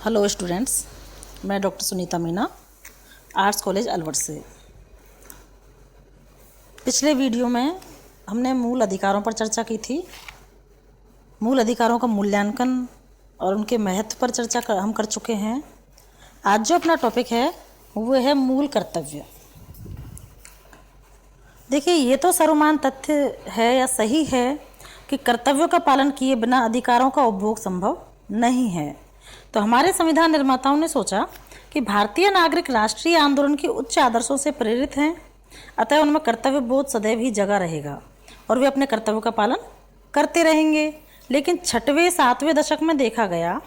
Hello students, मैं doctor Sunita Meena, arts college Alwar से। पिछले वीडियो में हमने मूल अधिकारों पर चर्चा की थी। मूल अधिकारों का मूल्यांकन और उनके महत्व पर चर्चा हम कर चुके हैं। आज जो अपना टॉपिक है वो है मूल कर्तव्य। देखिए, ये तो सर्वमान्य तथ्य है या सही है कि कर्तव्यों का पालन किए बिना अधिकारों का उपभोग संभव नहीं है। तो हमारे संविधान निर्माताओं ने सोचा कि भारतीय नागरिक राष्ट्रीय आंदोलन के उच्च आदर्शों से प्रेरित हैं, अतः उनमें कर्तव्य बोध सदैव ही जगा रहेगा और वे अपने कर्तव्यों का पालन करते रहेंगे। लेकिन 6वें 7वें दशक में देखा गया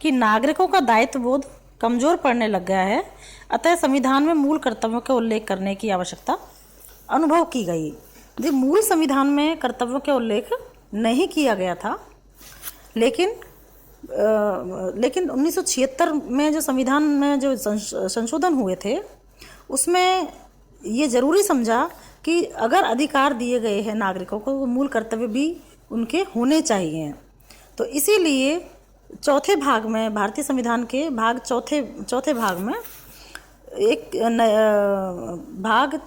कि नागरिकों का दायित्व बोध कमजोर पड़ने लग गया है, अतः संविधान में मूल कर्तव्यों का उल्लेख करने की आवश्यकता अनुभव की गई। जी, मूल संविधान में कर्तव्यों का उल्लेख नहीं किया गया था, लेकिन 1976 में जो संविधान में जो संशोधन हुए थे उसमें ये ज़रूरी समझा कि अगर अधिकार दिए गए हैं नागरिकों को, वो मूल कर्तव्य भी उनके होने चाहिए। तो इसीलिए चौथे भाग में, भारतीय संविधान के भाग चौथे भाग में एक भाग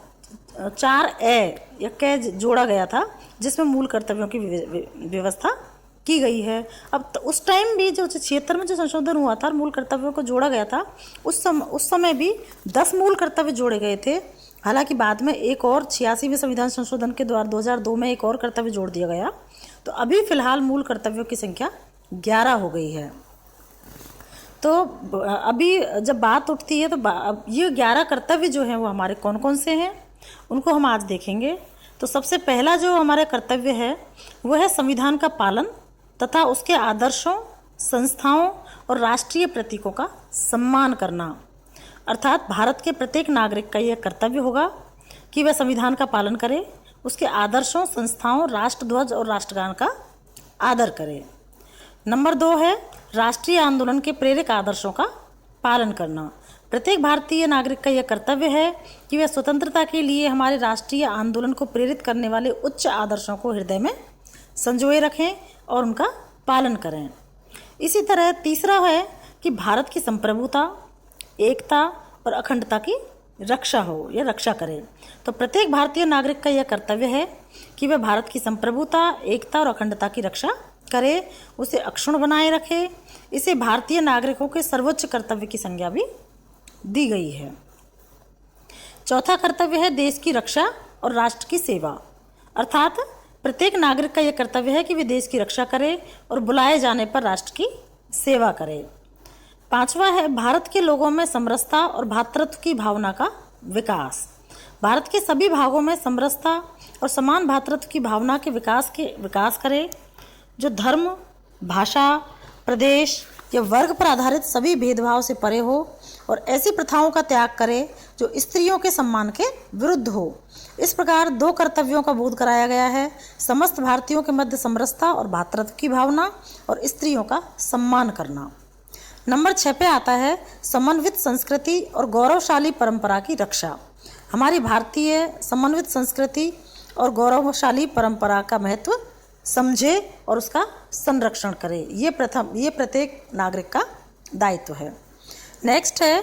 4A या कै जोड़ा गया था, जिसमें मूल कर्तव्यों की व्यवस्था की गई है। अब तो उस टाइम भी जो 76 में जो संशोधन हुआ था और मूल कर्तव्यों को जोड़ा गया था, उस समय भी 10 मूल कर्तव्य जोड़े गए थे। हालांकि बाद में एक और 86वें संविधान संशोधन के द्वारा 2002 में एक और कर्तव्य जोड़ दिया गया। तो अभी फिलहाल मूल कर्तव्यों की संख्या 11 हो गई है। तो अभी जब बात उठती है तो ये 11 कर्तव्य जो हैं वो हमारे कौन कौन से हैं, उनको हम आज देखेंगे। तो सबसे पहला जो हमारा कर्तव्य है वो है संविधान का पालन तथा उसके आदर्शों, संस्थाओं और राष्ट्रीय प्रतीकों का सम्मान करना। अर्थात भारत के प्रत्येक नागरिक का यह कर्तव्य होगा कि वह संविधान का पालन करे, उसके आदर्शों, संस्थाओं, राष्ट्रध्वज और राष्ट्रगान का आदर करे। नंबर 2 है राष्ट्रीय आंदोलन के प्रेरक आदर्शों का पालन करना। प्रत्येक भारतीय नागरिक का यह कर्तव्य है कि वह स्वतंत्रता के लिए हमारे राष्ट्रीय आंदोलन को प्रेरित करने वाले उच्च आदर्शों को हृदय में संजोए रखें और उनका पालन करें। इसी तरह तीसरा है कि भारत की संप्रभुता, एकता और अखंडता की रक्षा हो या रक्षा करे। तो प्रत्येक भारतीय नागरिक का यह कर्तव्य है कि वह भारत की संप्रभुता, एकता और अखंडता की रक्षा करे, उसे अक्षुण्ण बनाए रखे। इसे भारतीय नागरिकों के सर्वोच्च कर्तव्य की संज्ञा भी दी गई है। चौथा कर्तव्य है देश की रक्षा और राष्ट्र की सेवा। अर्थात प्रत्येक नागरिक का यह कर्तव्य है कि वे देश की रक्षा करे और बुलाए जाने पर राष्ट्र की सेवा करे। 5वां है भारत के लोगों में समरसता और भ्रातृत्व की भावना का विकास। भारत के सभी भागों में समरसता और समान भ्रातृत्व की भावना के विकास करे, जो धर्म, भाषा, प्रदेश या वर्ग पर आधारित सभी भेदभाव से परे हो और ऐसी प्रथाओं का त्याग करे जो स्त्रियों के सम्मान के विरुद्ध हो। इस प्रकार 2 कर्तव्यों का बोध कराया गया है: समस्त भारतीयों के मध्य समरसता और भ्रातृत्व की भावना और स्त्रियों का सम्मान करना। नंबर 6 पे आता है समन्वित संस्कृति और गौरवशाली परंपरा की रक्षा। हमारी भारतीय समन्वित संस्कृति और गौरवशाली परंपरा का महत्व समझे और उसका संरक्षण करे। ये प्रत्येक नागरिक का दायित्व है। नेक्स्ट है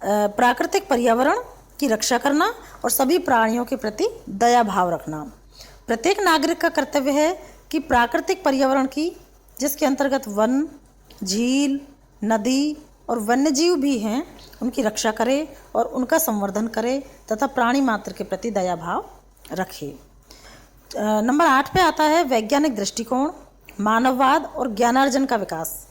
प्राकृतिक पर्यावरण की रक्षा करना और सभी प्राणियों के प्रति दया भाव रखना। प्रत्येक नागरिक का कर्तव्य है कि प्राकृतिक पर्यावरण की, जिसके अंतर्गत वन, झील, नदी और वन्यजीव भी हैं, उनकी रक्षा करे और उनका संवर्धन करे तथा प्राणी मात्र के प्रति दया भाव रखे। नंबर 8 पे आता है वैज्ञानिक दृष्टिकोण, मानववाद और ज्ञानार्जन का विकास।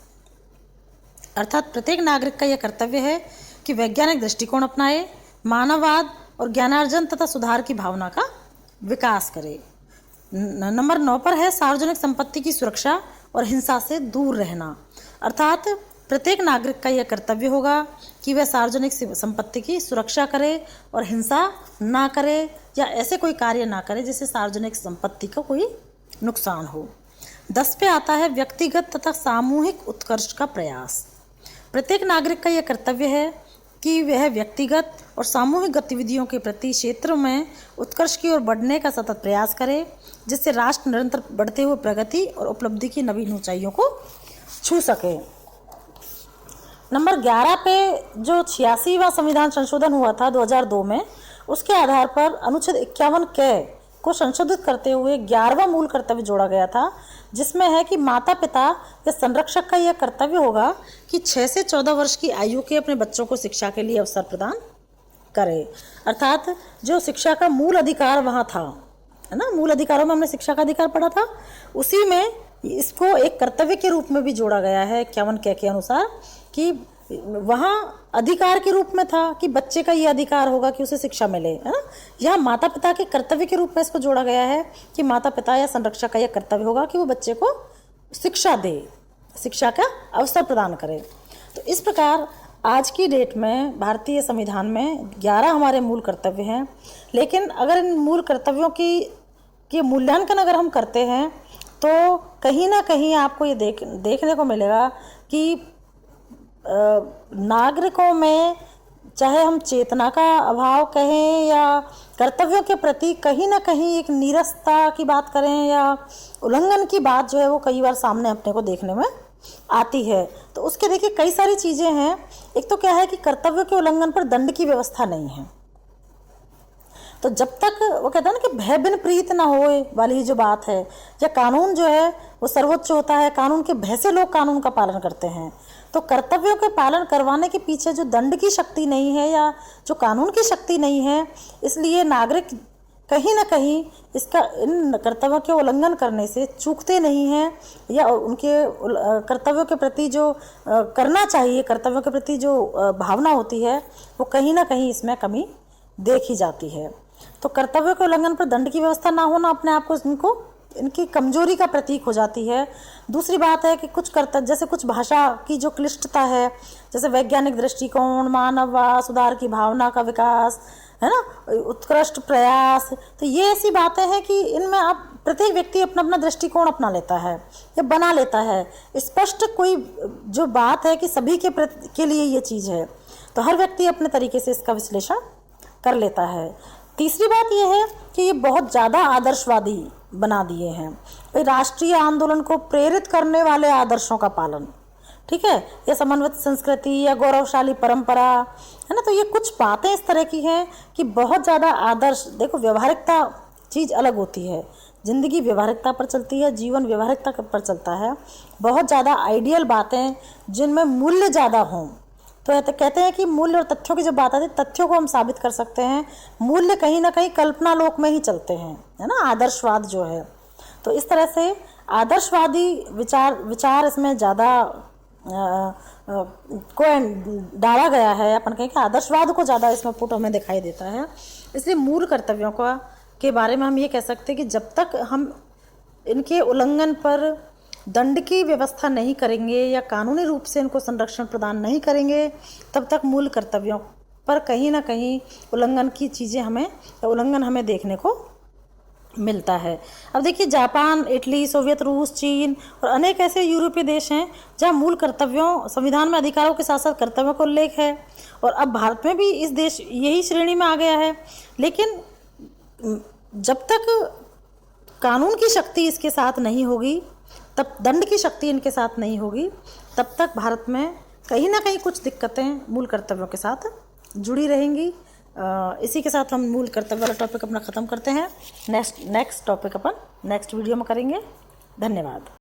अर्थात प्रत्येक नागरिक का यह कर्तव्य है कि वैज्ञानिक दृष्टिकोण अपनाए, मानववाद और ज्ञानार्जन तथा सुधार की भावना का विकास करे। नंबर 9 पर है सार्वजनिक संपत्ति की सुरक्षा और हिंसा से दूर रहना। अर्थात प्रत्येक नागरिक का यह कर्तव्य होगा कि वह सार्वजनिक संपत्ति की सुरक्षा करे और हिंसा ना करे या ऐसे कोई कार्य ना करे जिससे सार्वजनिक संपत्ति को कोई नुकसान हो। 10 पे आता है व्यक्तिगत तथा सामूहिक उत्कर्ष का प्रयास। प्रत्येक नागरिक का यह कर्तव्य है कि वह व्यक्तिगत और सामूहिक गतिविधियों के प्रति क्षेत्र में उत्कर्ष की ओर बढ़ने का सतत प्रयास करे, जिससे राष्ट्र निरंतर बढ़ते हुए प्रगति और उपलब्धि की नवीन ऊंचाइयों को छू सके। नंबर 11 पे जो 86वां संविधान संशोधन हुआ था 2002 में, उसके आधार पर अनुच्छेद 51 क को संशोधित करते हुए 11वां मूल कर्तव्य जोड़ा गया था, जिसमें है कि माता पिता या संरक्षक का यह कर्तव्य होगा कि 6 से 14 वर्ष की आयु के अपने बच्चों को शिक्षा के लिए अवसर प्रदान करे। अर्थात जो शिक्षा का मूल अधिकार वहाँ था, है ना, मूल अधिकारों में हमने शिक्षा का अधिकार पढ़ा था, उसी में इसको एक कर्तव्य के रूप में भी जोड़ा गया है 51 क के अनुसार, कि वहाँ अधिकार के रूप में था कि बच्चे का ये अधिकार होगा कि उसे शिक्षा मिले, है ना। यहाँ माता पिता के कर्तव्य के रूप में इसको जोड़ा गया है कि माता पिता या संरक्षक का यह कर्तव्य होगा कि वो बच्चे को शिक्षा दे, शिक्षा का अवसर प्रदान करे। तो इस प्रकार आज की डेट में भारतीय संविधान में 11 हमारे मूल कर्तव्य हैं, लेकिन अगर इन मूल कर्तव्यों की मूल्यांकन अगर हम करते हैं तो कहीं ना कहीं आपको ये देखने को मिलेगा कि नागरिकों में, चाहे हम चेतना का अभाव कहें या कर्तव्यों के प्रति कहीं ना कहीं एक नीरसता की बात करें या उल्लंघन की बात जो है वो कई बार सामने अपने को देखने में आती है। तो उसके देखिए कई सारी चीज़ें हैं। एक तो क्या है कि कर्तव्यों के उल्लंघन पर दंड की व्यवस्था नहीं है। तो जब तक वो कहते हैं ना कि भय बिन प्रीत ना होए वाली जो बात है, या कानून जो है वो सर्वोच्च होता है, कानून के भय से लोग कानून का पालन करते हैं। तो कर्तव्यों के पालन करवाने के पीछे जो दंड की शक्ति नहीं है या जो कानून की शक्ति नहीं है, इसलिए नागरिक कहीं ना कहीं इन कर्तव्यों के उल्लंघन करने से चूकते नहीं हैं, या उनके कर्तव्यों के प्रति जो करना चाहिए, कर्तव्यों के प्रति जो भावना होती है वो कहीं ना कहीं इसमें कमी देखी जाती है। तो कर्तव्यों के उल्लंघन पर दंड की व्यवस्था ना होना अपने आप को इनकी कमजोरी का प्रतीक हो जाती है। दूसरी बात है कि कुछ कर्तव्य, जैसे कुछ भाषा की जो क्लिष्टता है, जैसे वैज्ञानिक दृष्टिकोण, मानववाद, सुधार की भावना का विकास, है ना, उत्कृष्ट प्रयास, तो ये ऐसी बातें हैं कि इनमें आप प्रत्येक व्यक्ति अपना अपना दृष्टिकोण अपना लेता है या बना लेता है। स्पष्ट कोई जो बात है कि सभी के लिए ये चीज़ है, तो हर व्यक्ति अपने तरीके से इसका विश्लेषण कर लेता है। तीसरी बात यह है कि ये बहुत ज़्यादा आदर्शवादी बना दिए हैं। राष्ट्रीय आंदोलन को प्रेरित करने वाले आदर्शों का पालन, ठीक है, या समन्वित संस्कृति या गौरवशाली परंपरा, है ना। तो ये कुछ बातें इस तरह की हैं कि बहुत ज़्यादा आदर्श, देखो व्यवहारिकता चीज़ अलग होती है, जिंदगी व्यवहारिकता पर चलती है, जीवन व्यवहारिकता पर चलता है। बहुत ज़्यादा आइडियल बातें जिनमें मूल्य ज़्यादा हों, तो कहते हैं कि मूल्य और तथ्यों की जब बात आती है, तथ्यों को हम साबित कर सकते हैं, मूल्य कहीं ना कहीं कल्पना लोक में ही चलते हैं, है ना, आदर्शवाद जो है। तो इस तरह से आदर्शवादी विचार इसमें ज़्यादा को डाला गया है। अपन कहें कि आदर्शवाद को ज़्यादा इसमें पुट हमें दिखाई देता है। इसलिए मूल कर्तव्यों के बारे में हम ये कह सकते हैं कि जब तक हम इनके उल्लंघन पर दंड की व्यवस्था नहीं करेंगे या कानूनी रूप से इनको संरक्षण प्रदान नहीं करेंगे, तब तक मूल कर्तव्यों पर कहीं ना कहीं उल्लंघन हमें देखने को मिलता है। अब देखिए, जापान, इटली, सोवियत रूस, चीन और अनेक ऐसे यूरोपीय देश हैं जहां मूल कर्तव्यों, संविधान में अधिकारों के साथ साथ कर्तव्यों का उल्लेख है, और अब भारत में भी इस देश यही श्रेणी में आ गया है। लेकिन जब तक कानून की शक्ति इसके साथ नहीं होगी, तब दंड की शक्ति इनके साथ नहीं होगी, तब तक भारत में कहीं ना कहीं कुछ दिक्कतें मूल कर्तव्यों के साथ जुड़ी रहेंगी। इसी के साथ हम मूल कर्तव्य वाला टॉपिक अपना ख़त्म करते हैं। नेक्स्ट टॉपिक अपन नेक्स्ट वीडियो में करेंगे। धन्यवाद।